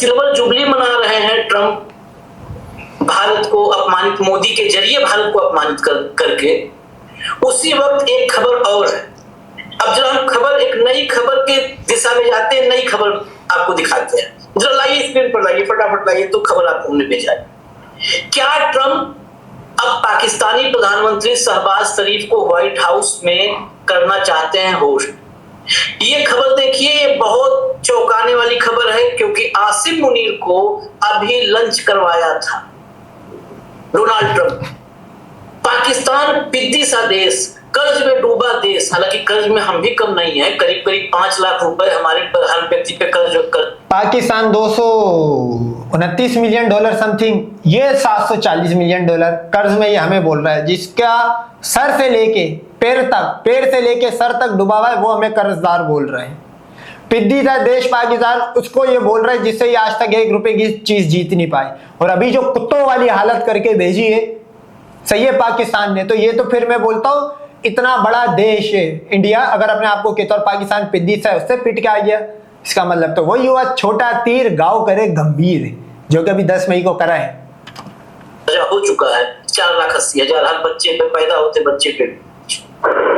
Silver jubilee मना रहे हैं ट्रंप, भारत को अपमानित, मोदी के जरिए भारत को अपमानित करके, उसी वक्त एक खबर और है। अब जरा हम खबर, एक नई खबर के दिशा में जाते हैं, नई खबर आपको दिखाते हैं। जरा लाइए, स्क्रीन पर लाइए, फटाफट लाइए, तो खबर आपको हमने भेजा है। क्या ट्रंप अब पाकिस्तानी प्रधानमंत्री शहबाज शरीफ को व्हाइट हाउस में करना चाहते हैं होस्ट? ये खबर देखिए, ये बहुत चौंकाने वाली खबर है, क्योंकि आसिम मुनीर को अभी लंच करवाया था डोनाल्ड ट्रंप। पाकिस्तान पिद्दी सा देश, कर्ज में डूबा देश, हालांकि कर्ज में हम भी कम नहीं है, करीब करीब 5 लाख रुपए हमारे पर हर व्यक्ति पे कर्ज कर। पाकिस्तान 229 मिलियन डॉलर समथिंग, ये 740 मिलियन डॉलर कर्ज में ये हमें बोल रहा है, जिसका सर से लेके पैर तक, पैर से लेके सर तक डूबा हुआ है, वो हमें कर्जदार बोल रहे हैं। पिद्दी था देश पाकिस्तान, उसको ये बोल रहे हैं जिससे ये आज तक 1 रुपए की चीज जीत नहीं पाए, और अभी जो कुत्तों वाली हालत करके भेजी है, सही है पाकिस्तान ने। तो ये तो फिर मैं बोलता हूँ, इतना बड़ा देश है इंडिया, अगर अपने आप को कहता और पाकिस्तान पिद्दी से उससे पिट के आ गया, इसका मतलब तो वही हुआ, छोटा तीर घाव करे गंभीर, जो कि अभी 10 मई को करा है। हो चुका है 4,80,000 हर बच्चे पे पैदा होते बच्चे पे,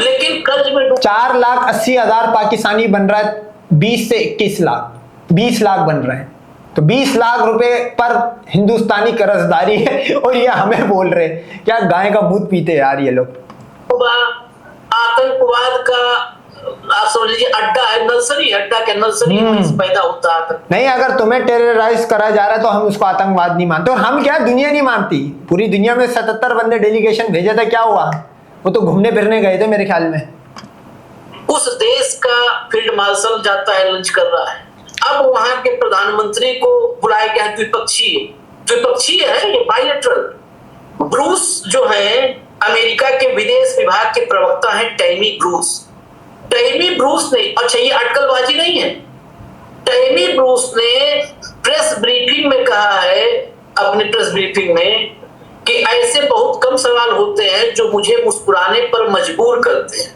लेकिन कर्ज में 4,80,000 पाकिस्तानी बन रहा है, 20 से 21 लाख, 20 लाख बन रहे हैं, तो 20 लाख रुपए पर हिंदुस्तानी कर्जदारी है, और ये हमें बोल रहे हैं क्या गाय का दूध पीते यार ये लोग। आतंकवाद का आप समझ लीजिए अड्डा है, नर्सरी अड्डा के, नर्सरी पैदा होता है। नहीं, अगर तुम्हें टेरराइज करा जा रहा है तो हम उसको आतंकवाद नहीं मानते, और हम क्या, दुनिया नहीं मानती, पूरी दुनिया में 77 बंदे डेलीगेशन भेजे थे, क्या हुआ, वो तो घूमने फिरने गए थे मेरे ख्याल में। उस देश का फील्ड मार्शल जाता है, लंच कर रहा है। अब वहां के प्रधानमंत्री को बुलाया गया है, द्विपक्षीय है ये, बायलैटरल। ब्रूस जो है अमेरिका के विदेश विभाग के प्रवक्ता हैं, टैमी ब्रूस ने, अच्छा ये अटकलबाजी नहीं है, टैमी ब्रूस ने प्रेस ब्रीफिंग में कहा है, अपने प्रेस ब्रीफिंग में, कि ऐसे बहुत कम सवाल होते हैं जो मुझे मुस्कुराने पर मजबूर करते हैं,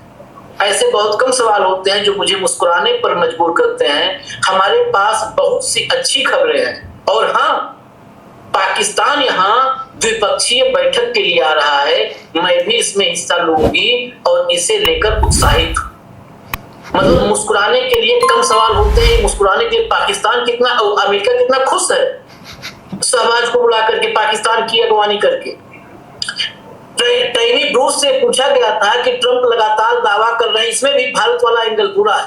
ऐसे बहुत कम सवाल होते हैं जो मुझे मुस्कुराने पर मजबूर करते हैं। हमारे पास बहुत सी अच्छी खबरें हैं, और हाँ, पाकिस्तान यहाँ द्विपक्षीय बैठक के लिए आ रहा है, मैं भी इसमें हिस्सा लूंगी और इसे लेकर उत्साहित हूं। मतलब मुस्कुराने के लिए कम सवाल होते हैं, मुस्कुराने के लिए पाकिस्तान कितना, अमेरिका कितना खुश है शहबाज को बुला करके, पाकिस्तान की अगवानी करके। टैमी ब्रूस से पूछा गया था कि ट्रंप लगातार दावा कर रहे हैं, इसमें भी भारत वाला एंगल पूरा है,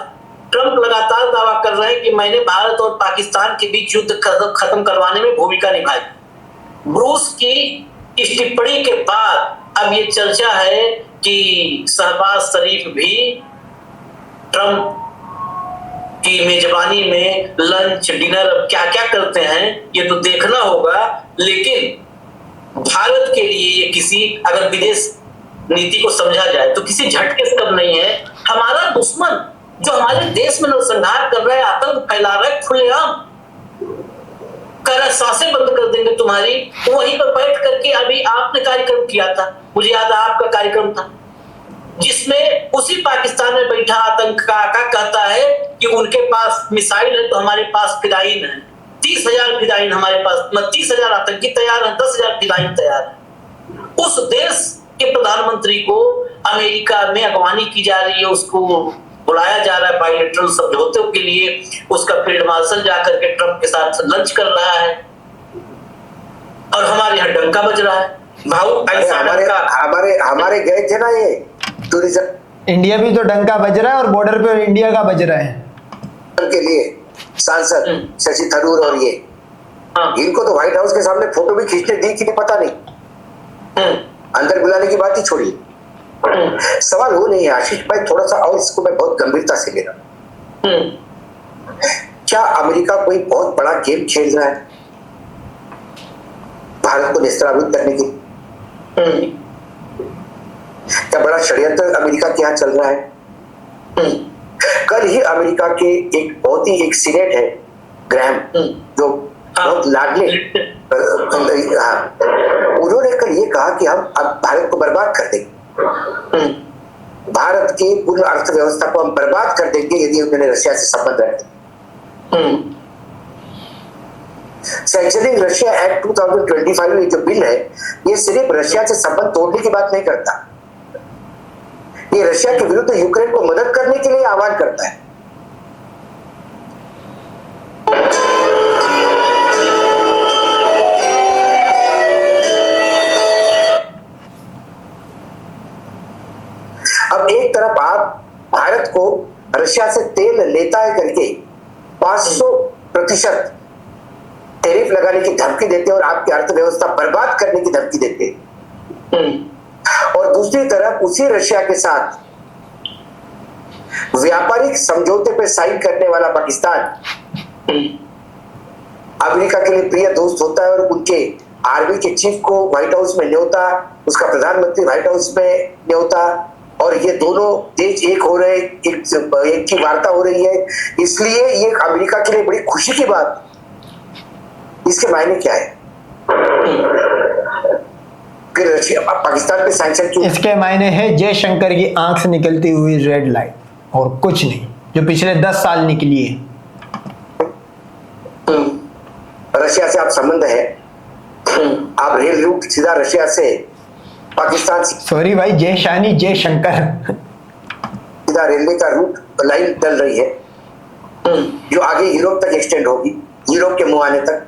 ट्रंप लगातार दावा कर रहे हैं कि मैंने भारत और पाकिस्तान के बीच युद्ध खत्म करवाने में भूमिका निभाई। ब्रूस की इस टिप्पणी के बाद अब ये चर्चा है कि शहबाज शरीफ भी ट्रंप की मेजबानी में लंच डिनर क्या क्या करते हैं ये तो देखना होगा, लेकिन भारत के लिए ये किसी, अगर विदेश नीति को समझा जाए तो किसी झटके से कम नहीं है। हमारा दुश्मन जो हमारे देश में नरसंहार कर रहा है, आतंक फैला रहा है, खुलेआम कर रहा, सांसें बंद कर देंगे तुम्हारी, तो वहीं पर बैठ करके अभी आपने कार्यक्रम किया था, मुझे याद है आपका कार्यक्रम था, जिसमें उसी पाकिस्तान में बैठा आतंक का कहता है कि उनके पास मिसाइल है तो हमारे पास फिदायीन है, 30,000 फिदायीन हमारे पास, 30,000 आतंकी तैयार है, 10,000 फिदायीन तैयार है। उस देश के प्रधानमंत्री को अमेरिका में अगवानी की जा रही है, उसको बुलाया जा रहा है बायलैटरल समझौतों के लिए, उसका फील्ड मार्शल जाकर के ट्रंप के साथ लंच कर रहा है, और हमारे यहाँ डंका बज रहा है। भाऊ ऐसा हमारे गए थे ना ये टूरिज्म, इंडिया भी तो डंका बज रहा है, और बॉर्डर पे इंडिया का बज रहा है के लिए सांसद शशि थरूर, और ये इनको तो व्हाइट हाउस के सामने फोटो भी खींचने दी कि नहीं पता नहीं, अंदर बुलाने की बात ही छोड़ी। सवाल वो नहीं है आशीष भाई, थोड़ा सा और इसको मैं बहुत गंभीरता से ले रहा हूं। क्या अमेरिका कोई बहुत बड़ा गेम खेल रहा है भारत को नेस्तनाबूद करने की? क्या बड़ा षड्यंत्र अमेरिका के यहाँ चल रहा है? कल ही अमेरिका के एक बहुत ही एक सीनेट है ग्रैहम, जो बहुत लाडले, उन्होंने कल ये कहा कि हम अब भारत को बर्बाद कर देंगे, भारत की पूर्ण अर्थव्यवस्था को हम बर्बाद कर देंगे यदि उन्होंने रशिया से संबंध रखे। सैंक्शनिंग रशिया एक्ट 2025 में जो बिल है, ये सिर्फ रशिया से संबंध तोड़ने की बात नहीं करता, ये रशिया के विरुद्ध यूक्रेन को मदद करने के लिए आह्वान करता है। अब एक तरफ आप भारत को रशिया से तेल लेता है करके 500% टैरिफ लगाने की धमकी देते और आपकी अर्थव्यवस्था बर्बाद करने की धमकी देते, और दूसरी तरफ उसी रशिया के साथ व्यापारिक समझौते पर साइन करने वाला पाकिस्तान अमेरिका के लिए प्रिय दोस्त होता है, और उनके आर्मी के चीफ को व्हाइट हाउस में न्योता, उसका प्रधानमंत्री व्हाइट हाउस में न्योता, और ये दोनों देश एक हो रहे, एक की वार्ता हो रही है। इसलिए ये अमेरिका के लिए बड़ी खुशी की बात। इसके मायने क्या है कि रशिया पाकिस्तान पे सैंक्शन क्यों? इसके मायने है जयशंकर की आंख से निकलती हुई रेड लाइट और कुछ नहीं, जो पिछले 10 साल निकली है। रशिया से आप संबंध है, आप रेल रूट सीधा रशिया से पाकिस्तान, सॉरी भाई, जय शानी जय शंकर, सीधा रेलवे का रूट लाइन डल रही है जो आगे यूरोप तक एक्सटेंड होगी, यूरोप के मुहाने तक,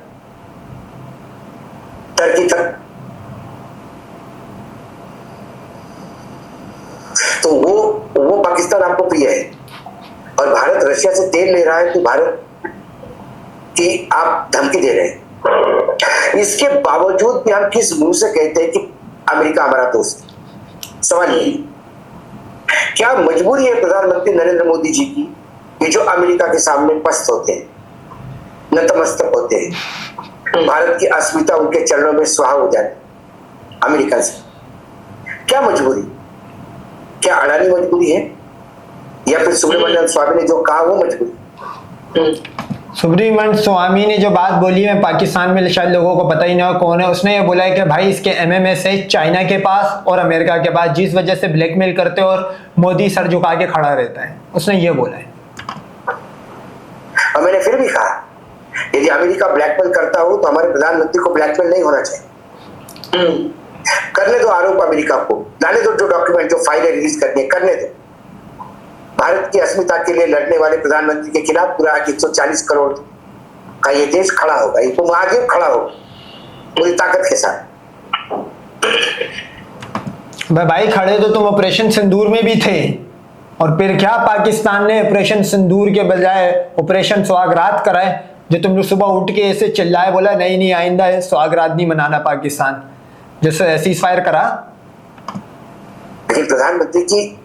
टर्की तक। तो वो पाकिस्तान आपको प्रिय है, और भारत रशिया से तेल ले रहा है, तो भारत की आप धमकी दे रहे हैं। इसके बावजूद भी हम किस मुंह से कहते हैं कि अमेरिका हमारा दोस्त? सवाल ये, क्या मजबूरी है प्रधानमंत्री नरेंद्र मोदी जी की, ये जो अमेरिका के सामने पस्त होते हैं, नतमस्तक होते हैं, भारत की अस्मिता उनके चरणों में सुहा हो जाती अमेरिका से? क्या मजबूरी? क्या अडानी मजबूरी है, या फिर सुब्रमण्यम स्वामी ने जो कहा वो मजबूरी? सुब्रमण्यम स्वामी ने जो बात बोली है पाकिस्तान में शायद लोगों को पता ही ना हो कौन है। उसने ये बोला है कि भाई इसके एमएमएस है चाइना के पास और अमेरिका के पास, जिस वजह से ब्लैकमेल करते और मोदी सर झुका के खड़ा रहता है। उसने ये बोला है। और मैंने फिर भी कहा, यदि अमेरिका ब्लैकमेल करता हो तो हमारे प्रधानमंत्री को ब्लैकमेल नहीं होना चाहिए। करने दो आरोप अमेरिका को, लाने दो जो डॉक्यूमेंट, जो फाइलें रिलीज करनी है, करने दो। भारत की अस्मिता के लिए लड़ने वाले प्रधानमंत्री के खिलाफ पूरा 140 करोड़ का ये देश खड़ा होगा, ये महाद्वीप खड़ा होगा पूरी ताकत के साथ। भाई खड़े तो तुम ऑपरेशन सिंदूर में भी थे, और फिर क्या पाकिस्तान ने ऑपरेशन सिंदूर के बजाय ऑपरेशन सुहागरात कराए, जो तुम लोग सुबह उठ के ऐसे चिल्लाए, बोला नहीं नहीं आइंदा है सुहागरात नहीं मनाना पाकिस्तान, जैसे सीज फायर करा। लेकिन प्रधानमंत्री की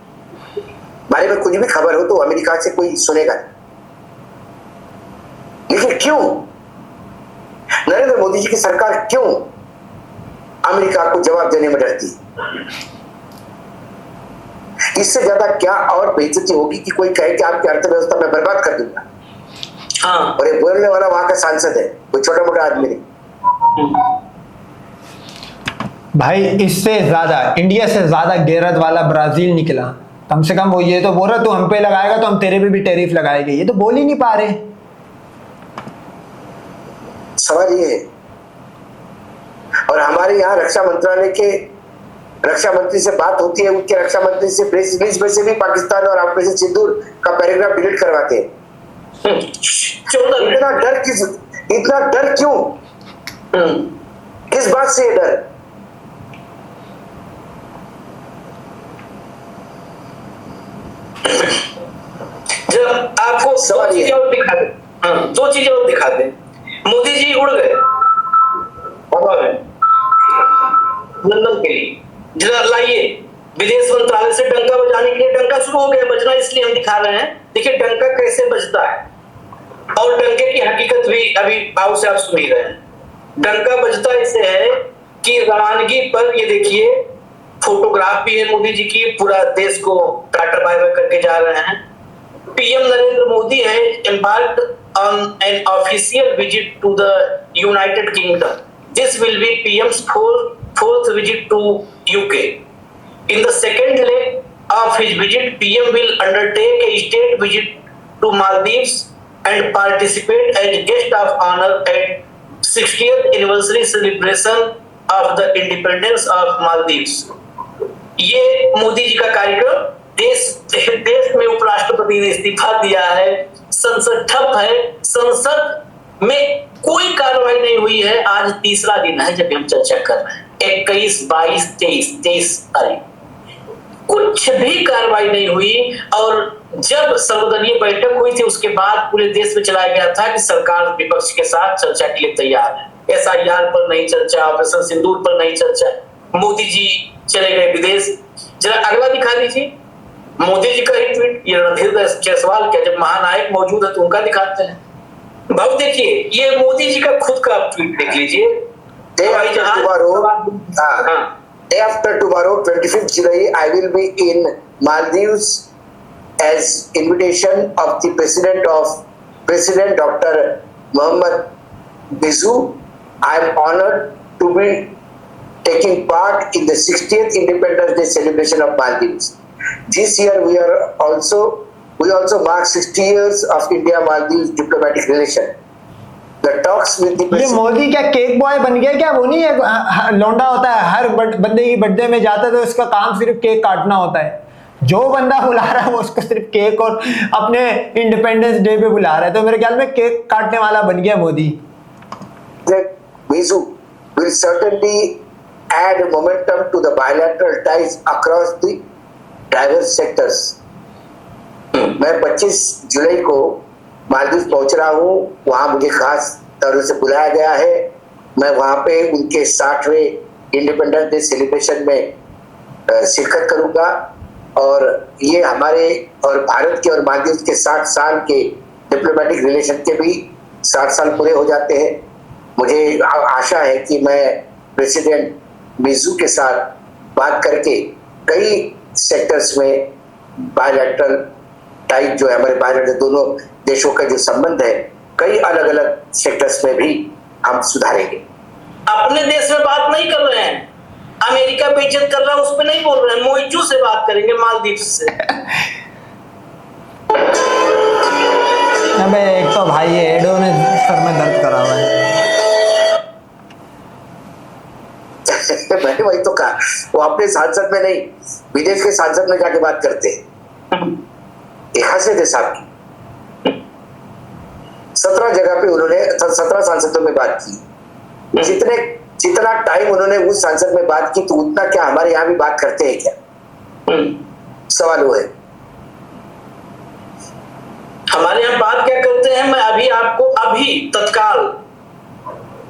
बारे में कुछ भी खबर हो तो अमेरिका से कोई सुनेगा, लेकिन क्यों नरेंद्र मोदी जी की सरकार क्यों अमेरिका को जवाब देने में डरती? इससे ज्यादा क्या और बेइज्जती होगी कि कोई कहे कि आपकी अर्थव्यवस्था में बर्बाद कर दूंगा। हाँ। और ये बोलने वाला वहां का सांसद है, कोई छोटा मोटा आदमी नहीं। भाई इससे ज्यादा, इंडिया से ज्यादा गैरत वाला ब्राजील निकला। कम से कम वो ये तो बोल रहा तू हम पे लगाएगा तो हम तेरे पे भी टैरिफ लगाएंगे, ये तो बोल ही नहीं पा रहे। सवाल ये है, और हमारे यहाँ रक्षा मंत्रालय के रक्षा मंत्री से बात होती है, उनके रक्षा मंत्री से प्रेस रिलीज में से भी पाकिस्तान और ऑपरेशन सिंदूर का पैराग्राफ डिलीट करवाते हैं। इतना डर क्यों? किस बात से डर? जब आपको दो चीजें और दिखा दे, मोदी जी उड़ गए लंदन के लिए, जरा लाइए विदेश मंत्रालय से डंका बजाने के लिए। डंका शुरू हो गया बजना, इसलिए हम दिखा रहे हैं। देखिए डंका कैसे बजता है, और डंके की हकीकत भी अभी भाव से आप सुन ही रहे हैं। डंका बजता इससे है कि रवानगी पर, ये देखिए फोटोग्राफ भी है मोदी जी की, पूरा देश को टाटा बाय बाय करके जा रहे हैं। पीएम नरेंद्र मोदी है embarked on an official visit to the United Kingdom. This will be PM's fourth visit to UK. In the second leg of his visit, PM will undertake a state visit to Maldives and participate as guest of honor at 60th anniversary celebration of the independence of Maldives. ये मोदी जी का कार्यक्रम, देश में उपराष्ट्रपति ने इस्तीफा दिया है, संसद ठप है, संसद में कोई कार्रवाई नहीं हुई है। आज तीसरा दिन है जब हम चर्चा कर रहे हैं, 21, 22, 23 तारीख, कुछ भी कार्रवाई नहीं हुई। और जब सर्वदलीय बैठक हुई थी उसके बाद पूरे देश में चलाया गया था कि सरकार विपक्ष के साथ चर्चा के लिए तैयार है। SIR पर नहीं चर्चा, ऑपरेशन सिंदूर पर नहीं चर्चा। मोदी जी चले गए विदेश। जरा अगला दिखा दीजिए, मोदी जी का ही ट्वीट, ये रणधीर जायसवाल क्या, जब महानायक मौजूद है तो उनका दिखाते हैं। भाव देखिए, ये मोदी जी का खुद का ट्वीट देख लीजिए। Day after tomorrow, 25th July, I will be in Maldives as invitation of the President Dr. Mohammad Bazoum. I am honored to be taking part in the 60th Independence Day celebration of Maldives. This year we also mark 60 years of India-Maldives diplomatic relation. The talks with the ये President. Modi क्या cake boy बन गया क्या? वो नहीं है लौंडा होता है, हर बंदे की बर्थडे में जाता है तो उसका काम सिर्फ केक काटना होता है। जो बंदा बुला रहा है वो उसको सिर्फ केक और अपने इंडिपेंडेंस डे पे बुला रहा है, तो मेरे ख्याल में केक काटने वाला बन गया Modi. Bazoum will certainly add momentum to the bilateral ties across the diverse sectors. मैं 25 जुलाई को मालदीव पहुंच रहा हूँ, वहां मुझे खास तौर से बुलाया गया है। मैं वहां पे उनके 60वें इंडिपेंडेंस डे सेलिब्रेशन में शिरकत करूंगा और ये हमारे और भारत के और मालदीव के 60 साल के डिप्लोमेटिक रिलेशन के भी 60 साल पूरे हो जाते हैं। मुझे आशा है कि मैं प्रेसिडेंट बाजू के साथ बात करके कई सेक्टर्स में बायलैटरल टाइप जो है हमारे बायलैटरल दोनों देशों का जो संबंध है, कई अलग अलग सेक्टर्स में भी हम सुधारेंगे। अपने देश में बात नहीं कर रहे हैं, अमेरिका पे इज्जत कर रहा है उस पर नहीं बोल रहे हैं, मोइजू से बात करेंगे, मालदीव से। अबे एक तो भाई एडो ने सर में दर्द करा हुआ है। मैंने वही तो कहा, वो अपने सांसद में नहीं विदेश के सांसद में जाके बात करते हैं। एक हंसे थे साहब की 17 जगह पे उन्होंने 17 सांसदों में बात की। जितना टाइम उन्होंने उस सांसद में बात की तो उतना क्या हमारे यहाँ भी बात करते हैं क्या? सवाल वो है। हमारे यहाँ बात क्या करते हैं, मैं अभी आपको तत्काल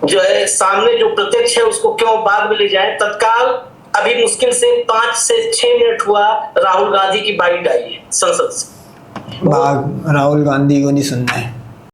जो है सामने जो प्रत्यक्ष है उसको क्यों बाद में ले जाए। तत्काल अभी मुश्किल से 5 से 6 मिनट हुआ राहुल गांधी की बाइट आई है संसद से। राहुल गांधी को नहीं सुनना है।